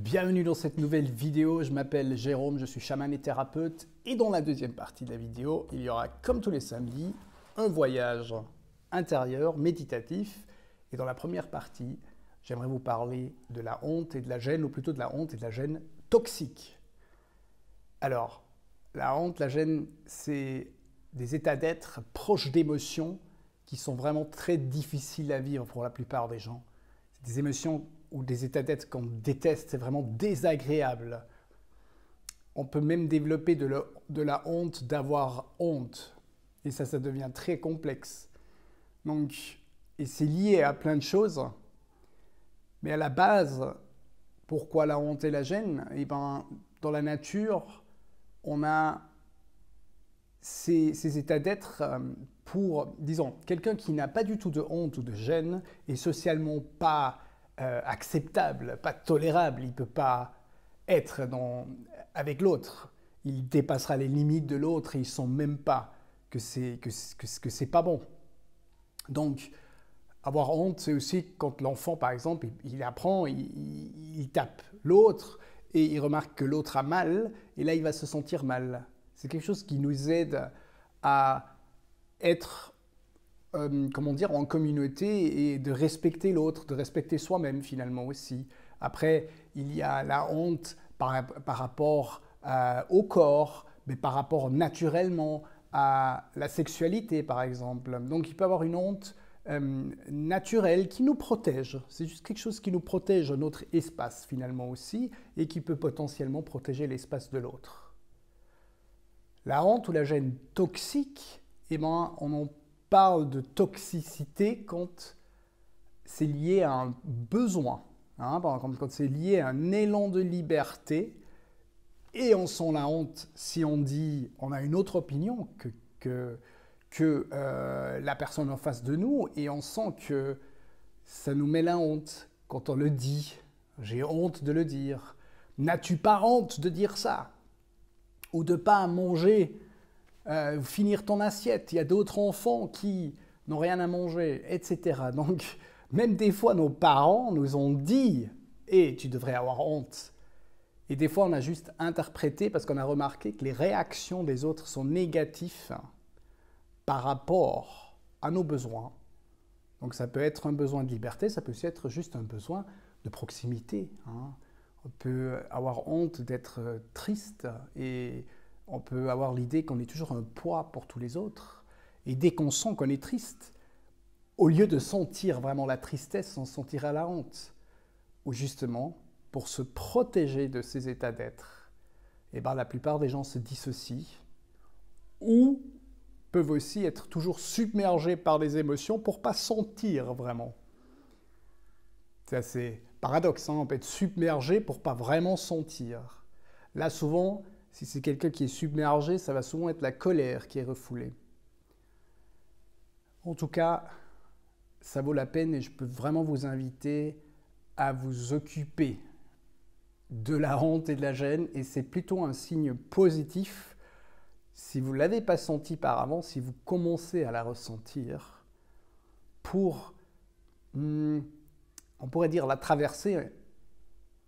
Bienvenue dans cette nouvelle vidéo, je m'appelle Jérôme, je suis chaman et thérapeute et dans la deuxième partie de la vidéo, il y aura comme tous les samedis un voyage intérieur méditatif et dans la première partie, j'aimerais vous parler de la honte et de la gêne ou plutôt de la honte et de la gêne toxique. Alors, la honte, la gêne, c'est des états d'être proches d'émotions qui sont vraiment très difficiles à vivre pour la plupart des gens. C'est des émotions ou des états d'être qu'on déteste, c'est vraiment désagréable. On peut même développer de la honte d'avoir honte. Et ça devient très complexe. Donc, et c'est lié à plein de choses. Mais à la base, pourquoi la honte et la gêne? Eh ben, dans la nature, on a ces états d'être pour, disons, quelqu'un qui n'a pas du tout de honte ou de gêne et socialement pas acceptable, pas tolérable, il ne peut pas être avec l'autre. Il dépassera les limites de l'autre et il ne sent même pas que c'est pas bon. Donc, avoir honte, c'est aussi quand l'enfant, par exemple, il apprend, il tape l'autre et il remarque que l'autre a mal et là, il va se sentir mal. C'est quelque chose qui nous aide à être en communauté et de respecter l'autre, de respecter soi-même finalement aussi. Après, il y a la honte par rapport au corps, mais par rapport naturellement à la sexualité par exemple. Donc il peut y avoir une honte naturelle qui nous protège. C'est juste quelque chose qui nous protège notre espace finalement aussi et qui peut potentiellement protéger l'espace de l'autre. La honte ou la gêne toxique, eh ben, on en parle de toxicité quand c'est lié à un besoin, par exemple quand c'est lié à un élan de liberté et on sent la honte si on dit on a une autre opinion que la personne en face de nous et on sent que ça nous met la honte quand on le dit. J'ai honte de le dire. N'as-tu pas honte de dire ça? Ou de ne pas manger finir ton assiette, il y a d'autres enfants qui n'ont rien à manger, etc. Donc, même des fois, nos parents nous ont dit « Eh, tu devrais avoir honte ». Et des fois, on a juste interprété parce qu'on a remarqué que les réactions des autres sont négatives par rapport à nos besoins. Donc, ça peut être un besoin de liberté, ça peut aussi être juste un besoin de proximité. On peut avoir honte d'être triste et on peut avoir l'idée qu'on est toujours un poids pour tous les autres. Et dès qu'on sent qu'on est triste, au lieu de sentir vraiment la tristesse, on sentira la honte. Ou justement, pour se protéger de ces états d'être, eh ben, la plupart des gens se dissocient ou peuvent aussi être toujours submergés par les émotions pour ne pas sentir vraiment. C'est assez paradoxe, on peut être submergé pour ne pas vraiment sentir. Là, souvent, si c'est quelqu'un qui est submergé, ça va souvent être la colère qui est refoulée. En tout cas, ça vaut la peine et je peux vraiment vous inviter à vous occuper de la honte et de la gêne et c'est plutôt un signe positif. Si vous ne l'avez pas senti par avant, si vous commencez à la ressentir, pour, on pourrait dire, la traverser,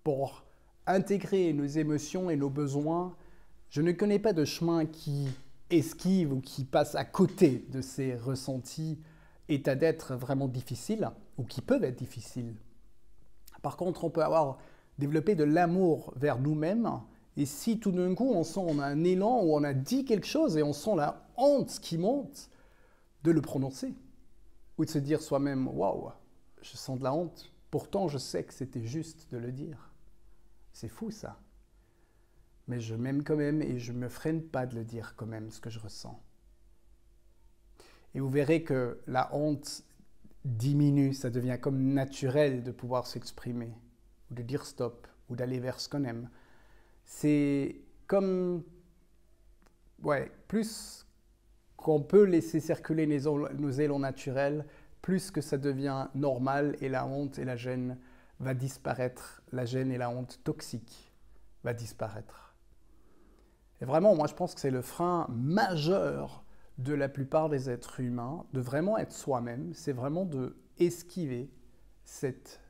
pour intégrer nos émotions et nos besoins. Je ne connais pas de chemin qui esquive ou qui passe à côté de ces ressentis, états d'être vraiment difficiles ou qui peuvent être difficiles. Par contre, on peut avoir développé de l'amour vers nous-mêmes et si tout d'un coup on a un élan ou on a dit quelque chose et on sent la honte qui monte, de le prononcer ou de se dire soi-même « Waouh, je sens de la honte, pourtant je sais que c'était juste de le dire ». C'est fou ça. Mais je m'aime quand même et je ne me freine pas de le dire quand même, ce que je ressens. Et vous verrez que la honte diminue, ça devient comme naturel de pouvoir s'exprimer, ou de dire stop, ou d'aller vers ce qu'on aime. C'est comme, plus qu'on peut laisser circuler nos élans naturels, plus que ça devient normal et la honte et la gêne va disparaître. La gêne et la honte toxique va disparaître. Et vraiment, moi je pense que c'est le frein majeur de la plupart des êtres humains, de vraiment être soi-même, c'est vraiment de esquiver cette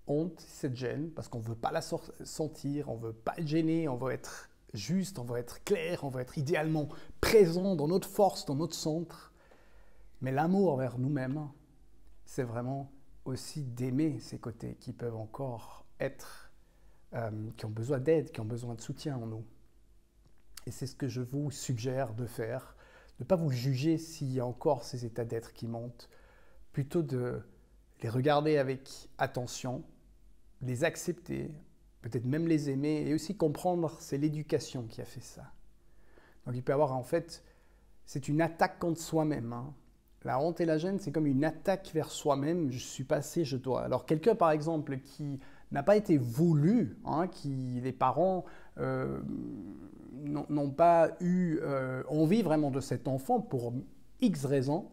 honte, cette gêne, parce qu'on ne veut pas la sentir, on ne veut pas être gêné, on veut être juste, on veut être clair, on veut être idéalement présent dans notre force, dans notre centre. Mais l'amour envers nous-mêmes, c'est vraiment aussi d'aimer ces côtés qui peuvent encore être, qui ont besoin d'aide, qui ont besoin de soutien en nous. Et c'est ce que je vous suggère de faire, de ne pas vous juger s'il y a encore ces états d'être qui montent, plutôt de les regarder avec attention, les accepter, peut-être même les aimer, et aussi comprendre c'est l'éducation qui a fait ça. Donc il peut y avoir en fait, c'est une attaque contre soi-même. La honte et la gêne, c'est comme une attaque vers soi-même, je suis passé, je dois. Alors quelqu'un par exemple qui n'a pas été voulu, qui les parents n'ont pas eu envie vraiment de cet enfant pour X raisons,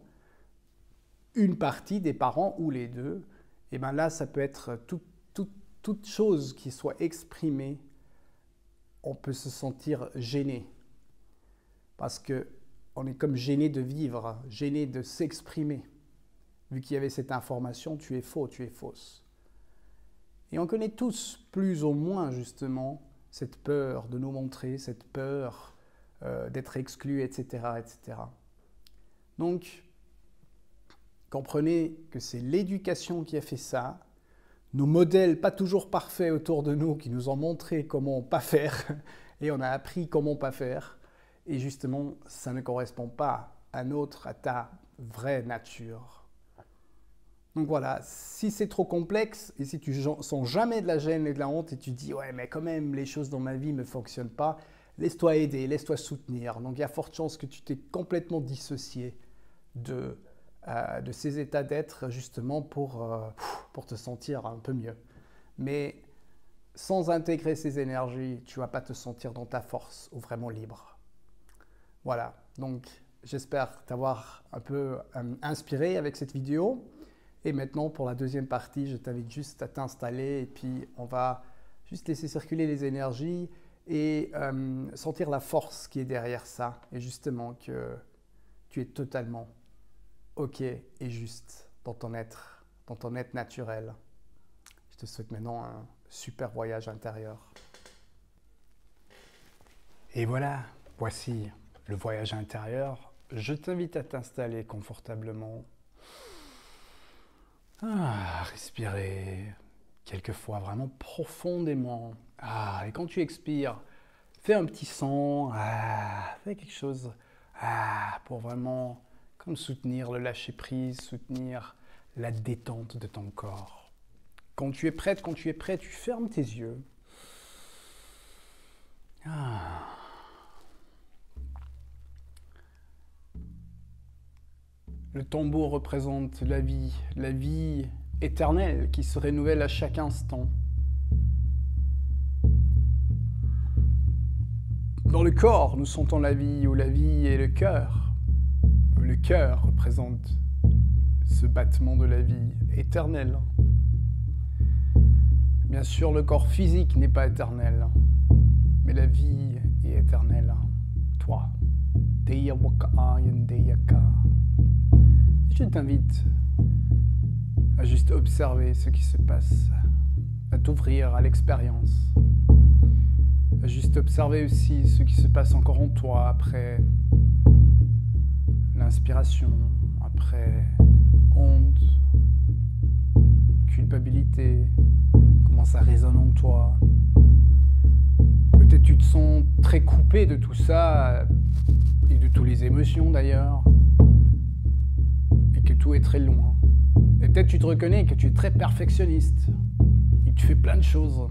une partie des parents ou les deux, et bien là ça peut être toute chose qui soit exprimée, on peut se sentir gêné. Parce qu'on est comme gêné de vivre, gêné de s'exprimer. Vu qu'il y avait cette information, tu es faux, tu es fausse. Et on connaît tous, plus ou moins justement, cette peur de nous montrer, cette peur d'être exclu, etc., etc. Donc, comprenez que c'est l'éducation qui a fait ça, nos modèles pas toujours parfaits autour de nous qui nous ont montré comment pas faire, et on a appris comment pas faire, et justement, ça ne correspond pas à ta vraie nature. Donc voilà, si c'est trop complexe, et si tu sens jamais de la gêne et de la honte, et tu dis « ouais, mais quand même, les choses dans ma vie ne fonctionnent pas », laisse-toi aider, laisse-toi soutenir. Donc il y a forte chance que tu t'es complètement dissocié de ces états d'être justement pour te sentir un peu mieux. Mais sans intégrer ces énergies, tu ne vas pas te sentir dans ta force ou vraiment libre. Voilà, donc j'espère t'avoir un peu inspiré avec cette vidéo. Et maintenant, pour la deuxième partie, je t'invite juste à t'installer et puis on va juste laisser circuler les énergies et sentir la force qui est derrière ça. Et justement que tu es totalement OK et juste dans ton être naturel. Je te souhaite maintenant un super voyage intérieur. Et voilà, voici le voyage intérieur. Je t'invite à t'installer confortablement. Respirer quelquefois vraiment profondément. Et quand tu expires, fais un petit son. Fais quelque chose pour vraiment comme soutenir le lâcher-prise, soutenir la détente de ton corps. Quand tu es prête, quand tu es prêt, tu fermes tes yeux. Le tambour représente la vie éternelle qui se renouvelle à chaque instant. Dans le corps, nous sentons la vie, où la vie est le cœur. Le cœur représente ce battement de la vie éternelle. Bien sûr, le corps physique n'est pas éternel, mais la vie est éternelle. Toi. Je t'invite à juste observer ce qui se passe, à t'ouvrir à l'expérience, à juste observer aussi ce qui se passe encore en toi après l'inspiration, après honte, culpabilité, comment ça résonne en toi. Peut-être tu te sens très coupé de tout ça, et de toutes les émotions d'ailleurs, et que tout est très loin. Et peut-être tu te reconnais que tu es très perfectionniste, et que tu fais plein de choses.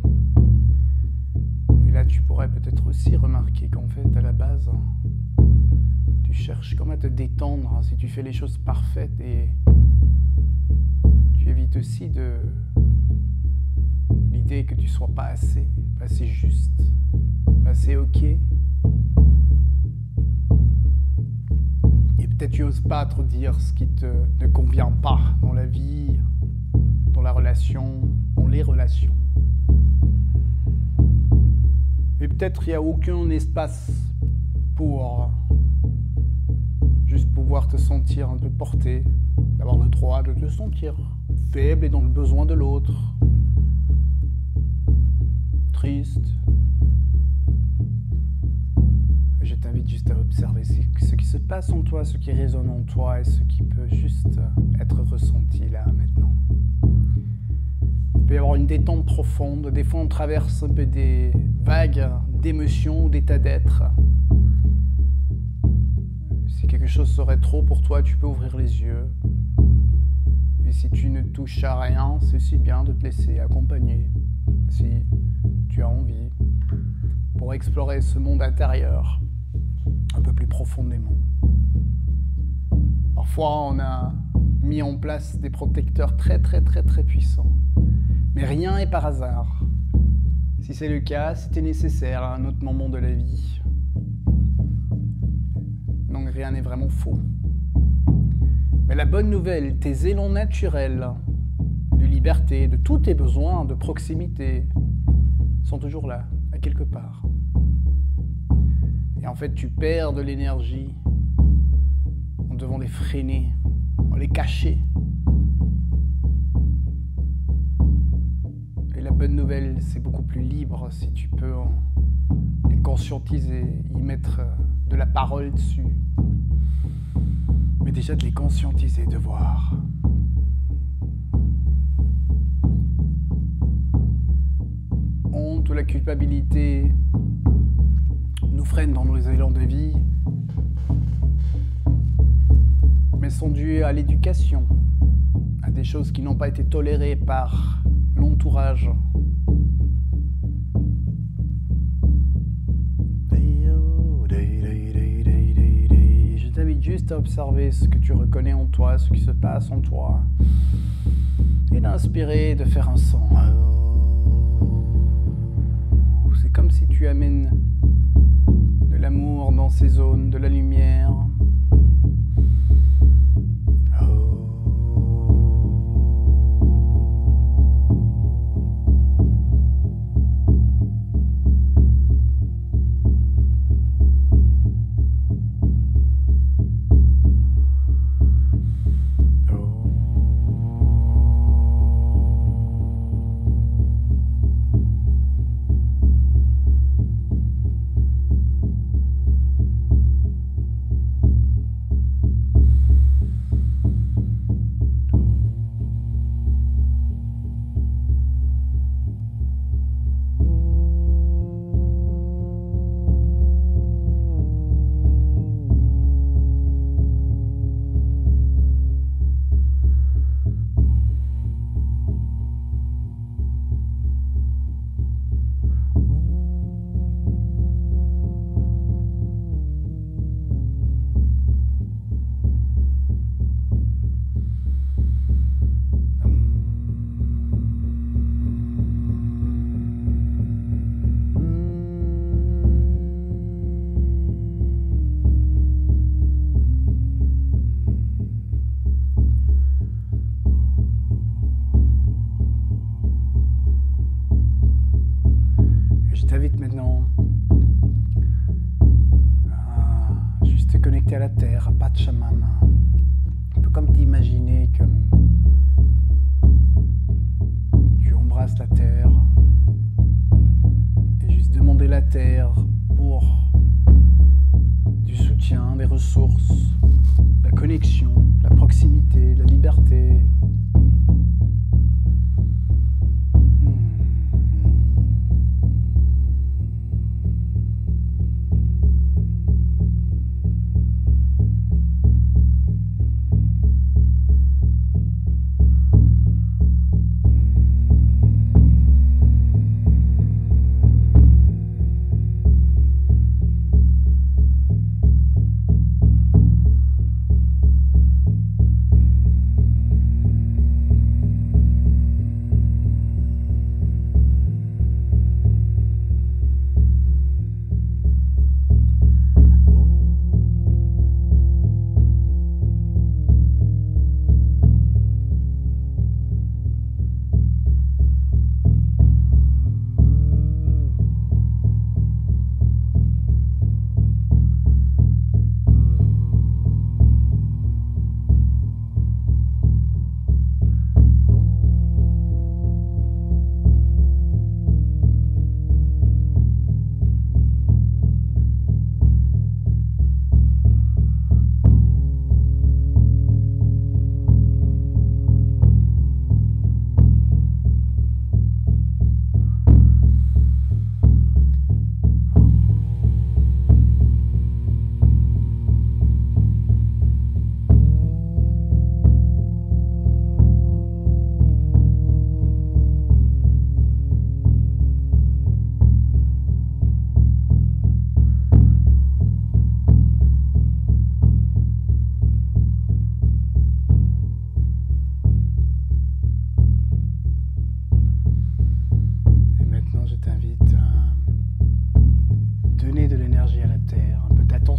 Et là tu pourrais peut-être aussi remarquer qu'en fait à la base, tu cherches comment te détendre si tu fais les choses parfaites, et tu évites aussi l'idée que tu ne sois pas assez juste, pas assez OK. Et peut-être tu n'oses pas trop dire ce qui ne convient pas dans la vie, dans la relation, dans les relations. Et peut-être il n'y a aucun espace pour juste pouvoir te sentir un peu porté, d'avoir le droit de te sentir faible et dans le besoin de l'autre. triste. Je t'invite juste à observer ce qui se passe en toi, ce qui résonne en toi et ce qui peut juste être ressenti là, maintenant. Il peut y avoir une détente profonde. Des fois, on traverse un peu des vagues d'émotions ou d'états d'être. Si quelque chose serait trop pour toi, tu peux ouvrir les yeux. Et si tu ne touches à rien, c'est si bien de te laisser accompagner, si tu as envie, pour explorer ce monde intérieur un peu plus profondément. Parfois, on a mis en place des protecteurs très puissants. Mais rien n'est par hasard. Si c'est le cas, c'était nécessaire à un autre moment de la vie. Donc rien n'est vraiment faux. Mais la bonne nouvelle, tes élans naturels de liberté, de tous tes besoins, de proximité, sont toujours là, à quelque part. Et en fait, tu perds de l'énergie en devant les freiner, en les cacher. Et la bonne nouvelle, c'est beaucoup plus libre si tu peux les conscientiser, y mettre de la parole dessus. Mais déjà de les conscientiser, de voir. Honte ou la culpabilité nous freinent dans nos élans de vie, mais sont dues à l'éducation, à des choses qui n'ont pas été tolérées par l'entourage. Je t'invite juste à observer ce que tu reconnais en toi, ce qui se passe en toi, et d'inspirer, de faire un son. C'est comme si tu amènes de l'amour dans ces zones, de la lumière. Je t'invite maintenant à juste te connecter à la terre, à Pachamama. Un peu comme t'imaginer comme tu embrasses la terre et juste demander la terre pour du soutien, des ressources, la connexion, la proximité, la liberté.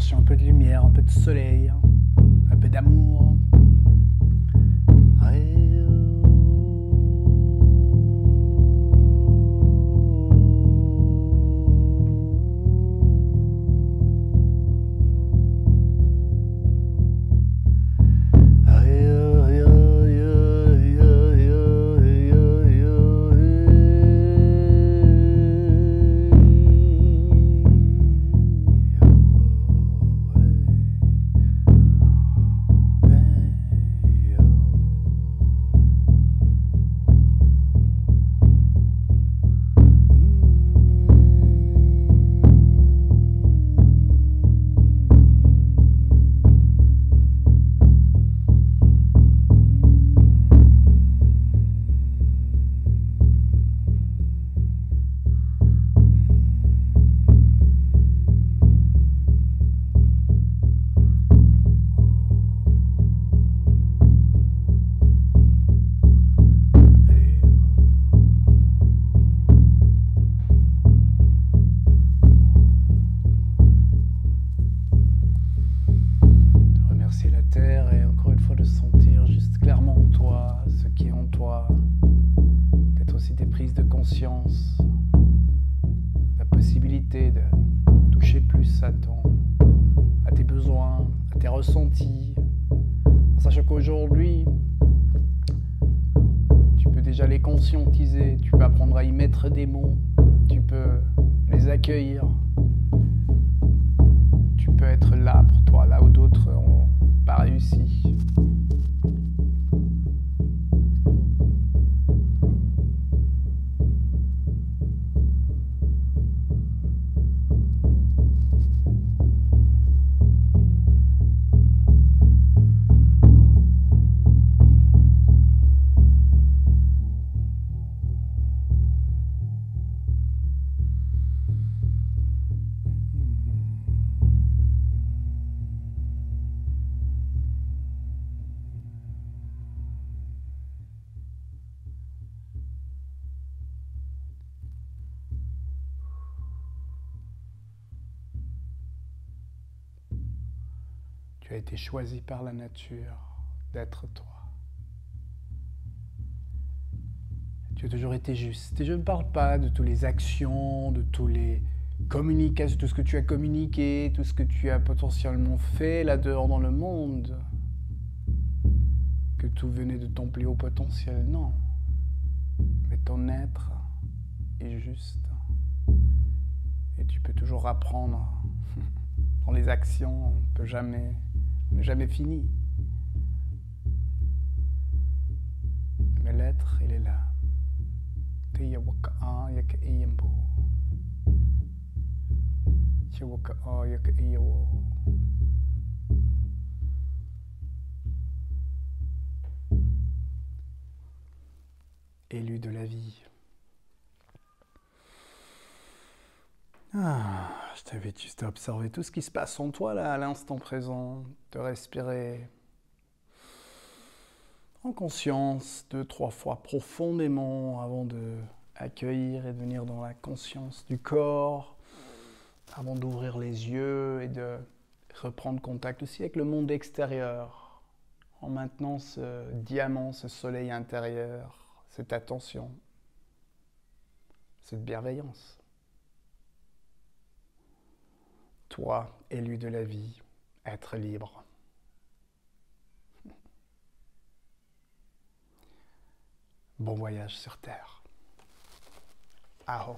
attention, un peu de lumière, un peu de soleil, un peu d'amour. Et encore une fois de sentir juste clairement en toi ce qui est en toi, peut-être aussi des prises de conscience, la possibilité de toucher plus à tes besoins, à tes ressentis, en sachant qu'aujourd'hui tu peux déjà les conscientiser, tu peux apprendre à y mettre des mots, tu peux les accueillir, tu peux être là pour toi, là où d'autres ont pas réussi. Tu as été choisi par la nature d'être toi. Tu as toujours été juste. Et je ne parle pas de toutes les actions, de tous les communications, tout ce que tu as communiqué, tout ce que tu as potentiellement fait là-dehors dans le monde. Que tout venait de ton plus haut potentiel, non. Mais ton être est juste. Et tu peux toujours apprendre. Dans les actions, on n'est jamais fini. Mais l'être, il est là. Élu de la vie. Je t'invite juste à observer tout ce qui se passe en toi là, à l'instant présent, de respirer en conscience 2-3 fois profondément avant de accueillir et de venir dans la conscience du corps, avant d'ouvrir les yeux et de reprendre contact aussi avec le monde extérieur, en maintenant ce diamant, ce soleil intérieur, cette attention, cette bienveillance. Toi, élu de la vie, être libre. Bon voyage sur Terre. Aho.